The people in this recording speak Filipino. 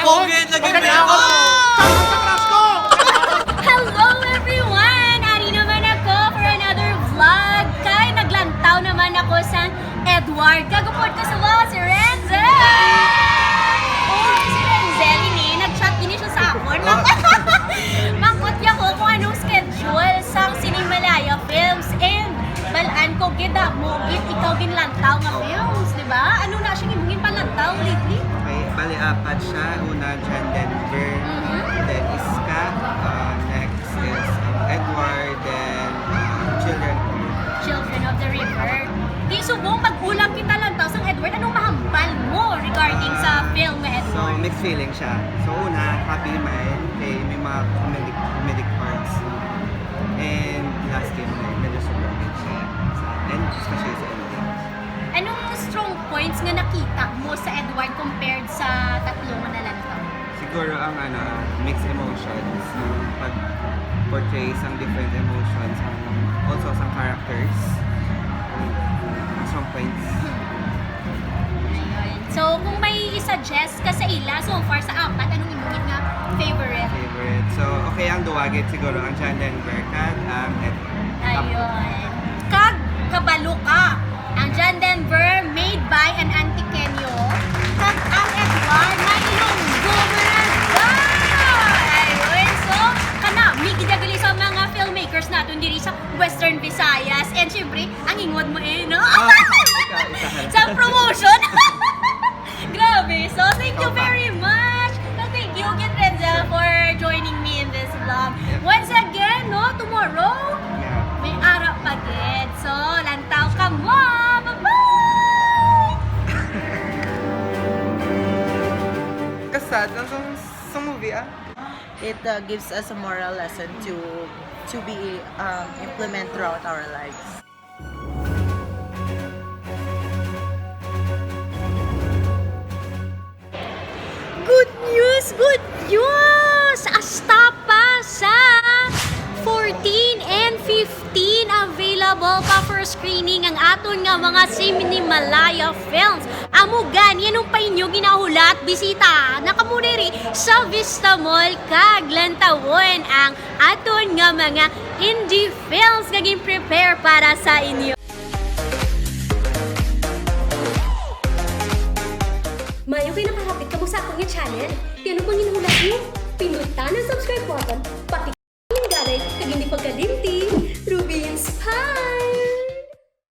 Pugin! Lagyan mo ako! Sa crush ko! Hello everyone! Ari naman ako for another vlog. Kaya naglantaw naman ako sa Edward. Kagupod ko sa mga si Renzel! Oh, si Renzel ini. Nag-chat ini siya sa akin. Mangkot niya ko kung anong schedule sa Cinemalaya Films and balaan ko gida mo ikaw ginlantaw nga films, di ba? Ano na siya gimungin palantaw lately? Okay, bali apat siya. Una, John Denver, then Iska, next is Edward, then Children of the River. Di subong pag-ulam kita lantaw sa Edward, anong mahampal mo regarding sa film nga So, Edward? mixed feeling siya. So, una, happy man. Okay, may mga comedic parts. And last game, medyo sobrang siya. And especially sa ending. Anong strong points nga nakita mo sa Edward compared sa tatlong na lantaw? Siguro ang mixed emotions, pag-portray some different emotions, also some characters, strong points. Ayun. So, kung may i-suggest ka sa ila, so far sa apat, anong imungit nga favorite? So, okay ang duwagit siguro ang John Denver, kag ang Ayun. Kag kabalo ka. Ang John Denver made by an Auntie Kenyo. Kag ang Edward na Ilonggo Miranda. Ayun. So, kana, may gidagali sa mga filmmakers natin diri sa Western Visayas. And syempre, ang ingod mo no? Sa promotion. Grabe. So, thank you very much. So, thank you, Kit Renzel, for joining me in this vlog. Once again, no, tomorrow, may araw pa din. So, lantaw ka mo! Bye-bye! Kasad lang sa movie It gives us a moral lesson to be implement throughout our lives. Good news! Good news! Asta pa sa 14 and 15 available pa for screening ang aton nga mga Cinemalaya films. Amo gani anong pa inyo ginahulat bisita nakamuniri sa Vista Mall kag lantawon ang aton nga mga indie films nga prepare para sa inyo. Mayo kayo nakahapit ka mo sa akong channel. Di ano pang hinuhulat mo? Pindutan ang subscribe button, pati